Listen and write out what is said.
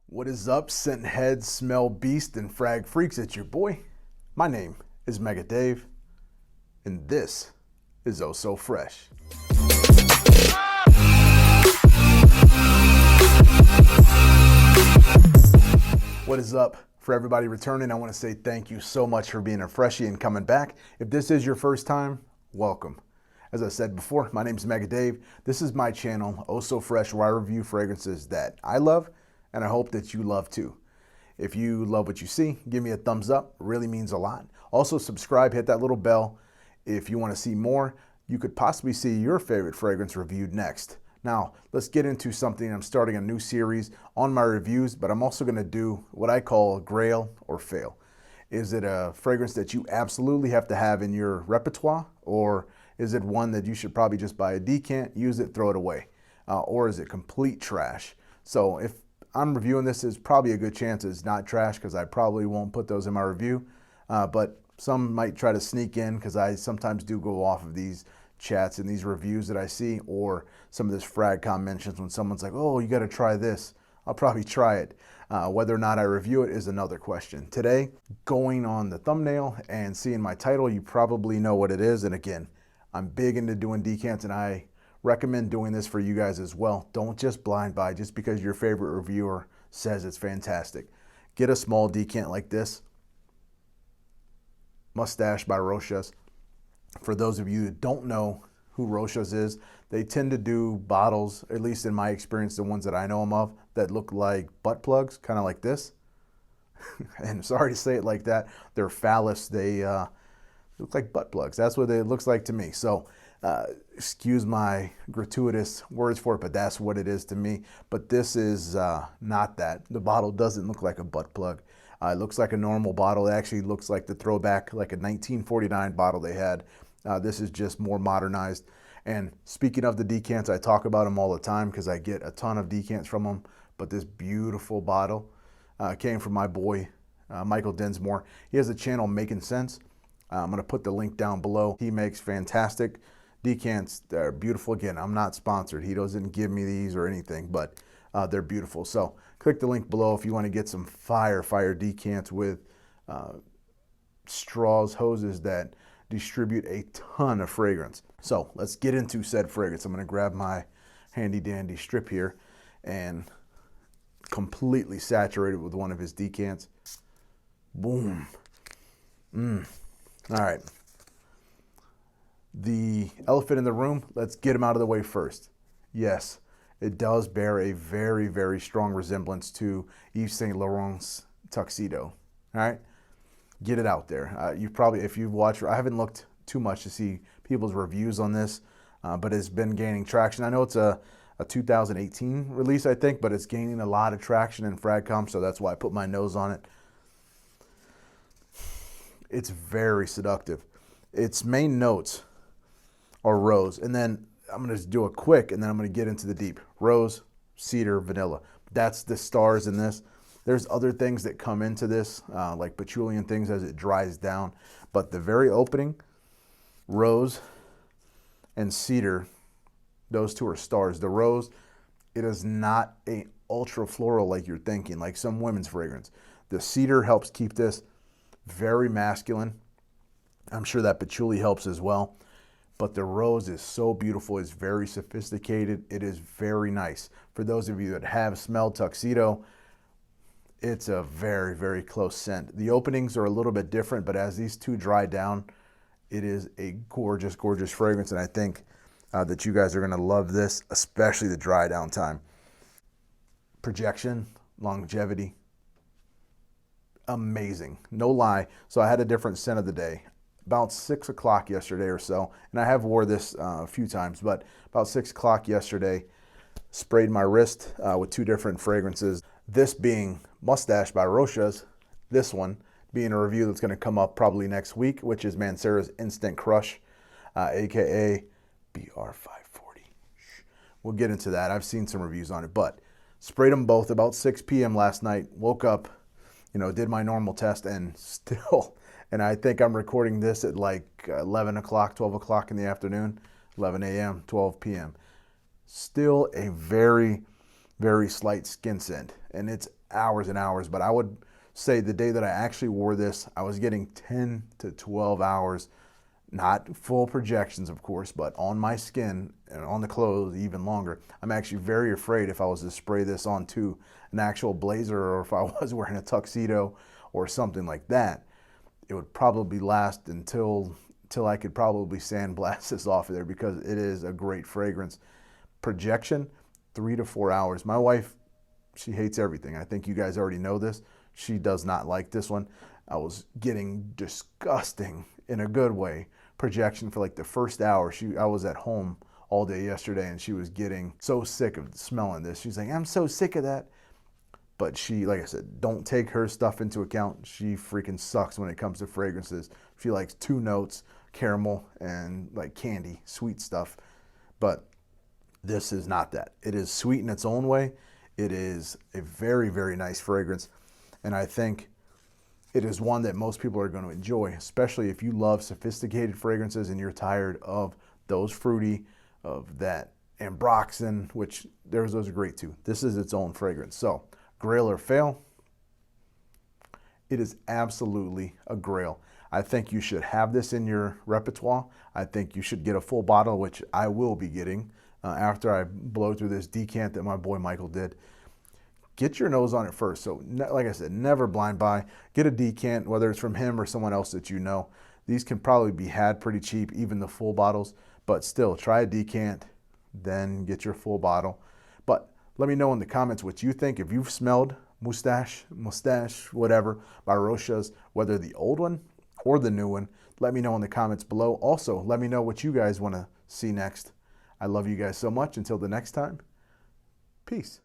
What is up, scent heads, smell beast, and frag freaks? It's your boy. My name is Mega Dave, and this is Oh So Fresh. What is up? For everybody returning, I want to say thank you so much for being a freshie and coming back. If this is your first time, welcome. As I said before, my name is Mega Dave. This is my channel, Oh So Fresh, where I review fragrances that I love, and I hope that you love too. If you love what you see, give me a thumbs up. It really means a lot. Also subscribe, hit that little bell. If you want to see more, you could possibly see your favorite fragrance reviewed next. Now, let's get into something. I'm starting a new series on my reviews, but I'm also going to do what I call Grail or Fail. Is it a fragrance that you absolutely have to have in your repertoire, or is it one that you should probably just buy a decant, use it, throw it away? Or is it complete trash? So if I'm reviewing this, is probably a good chance it's not trash because I probably won't put those in my review. But some might try to sneak in because I sometimes do go off of these chats and these reviews that I see, or some of this fragcom mentions when someone's like, oh, you got to try this. I'll probably try it. Whether or not I review it is another question. Today, going on the thumbnail and seeing my title, you probably know what it is. And again, I'm big into doing decants, and I recommend doing this for you guys as well. Don't just blind buy just because your favorite reviewer says it's fantastic. Get a small decant like this. Moustache by Rochas. For those of you that don't know who Rochas is, they tend to do bottles, at least in my experience, the ones that I know them of, that look like butt plugs, kind of like this. And sorry to say it like that, they're phallus. They look like butt plugs. That's what it looks like to me. So excuse my gratuitous words for it, but that's what it is to me. But this is not that. The bottle doesn't look like a butt plug. It looks like a normal bottle. It actually looks like the throwback, like a 1949 bottle they had. This is just more modernized. And speaking of the decants, I talk about them all the time because I get a ton of decants from them. But this beautiful bottle came from my boy, Michael Dinsmore. He has a channel, Making Sense. I'm going to put the link down below. He makes fantastic decants. They're beautiful. Again, I'm not sponsored. He doesn't give me these or anything, but they're beautiful. So click the link below if you want to get some fire decants with straws, hoses that distribute a ton of fragrance. So let's get into said fragrance. I'm going to grab my handy dandy strip here and completely saturate it with one of his decants. Boom. All right. The elephant in the room, let's get him out of the way first. Yes, it does bear a very, very strong resemblance to Yves Saint Laurent's Tuxedo. All right, get it out there. You probably, if you've watched, I haven't looked too much to see people's reviews on this, but it's been gaining traction. I know it's a 2018 release, I think, but it's gaining a lot of traction in fragcom, so that's why I put my nose on it. It's very seductive. Its main notes are rose, and then I'm going to do a quick, and then I'm going to get into the deep. Rose, cedar, vanilla. That's the stars in this. There's other things that come into this, like patchouli and things as it dries down, but the very opening, rose and cedar, those two are stars. The rose, it is not a ultra floral like you're thinking, like some women's fragrance. The cedar helps keep this very masculine. I'm sure that patchouli helps as well. But the rose is so beautiful. It's very sophisticated. It is very nice. For those of you that have smelled Tuxedo, it's a very, very close scent. The openings are a little bit different, but as these two dry down, it is a gorgeous, gorgeous fragrance. And I think that you guys are going to love this, especially the dry down time. Projection, longevity, amazing, no lie. So I had a different scent of the day about 6 o'clock yesterday or so, and I have wore this a few times, but about 6 o'clock yesterday, sprayed my wrist with two different fragrances, this being Moustache by Rochas, this one being a review that's going to come up probably next week, which is Mancera's Instant Crush, aka BR540. We'll get into that. I've seen some reviews on it, but sprayed them both about 6 p.m. last night, woke up, did my normal test, and still, and I think I'm recording this at like 11 o'clock, 12 o'clock in the afternoon, 11 a.m., 12 p.m. Still a very, very slight skin scent, and it's hours and hours, but I would say the day that I actually wore this, I was getting 10 to 12 hours, not full projections, of course, but on my skin and on the clothes even longer. I'm actually very afraid if I was to spray this onto an actual blazer, or if I was wearing a tuxedo or something like that, it would probably last until I could probably sandblast this off of there, because it is a great fragrance. Projection, 3 to 4 hours. My wife, she hates everything. I think you guys already know this. She does not like this one. I was getting disgusting, in a good way, projection for like the first hour. I was at home all day yesterday, and she was getting so sick of smelling this. She's like, I'm so sick of that. But she, like I said, don't take her stuff into account. She freaking sucks when it comes to fragrances. She likes 2 notes, caramel and like candy, sweet stuff. But this is not that. It is sweet in its own way. It is a very, very nice fragrance. And I think it is one that most people are going to enjoy, especially if you love sophisticated fragrances and you're tired of those fruity, of that ambroxan, which those are great too. This is its own fragrance. So, Grail or fail? It is absolutely a Grail. I think you should have this in your repertoire. I think you should get a full bottle, which I will be getting after I blow through this decant that my boy Michael did. Get your nose on it first. So, like I said, never blind buy. Get a decant, whether it's from him or someone else that you know. These can probably be had pretty cheap, even the full bottles. But still, try a decant, then get your full bottle. But let me know in the comments what you think. If you've smelled Moustache, whatever, by Rochas, whether the old one or the new one, let me know in the comments below. Also, let me know what you guys want to see next. I love you guys so much. Until the next time, peace.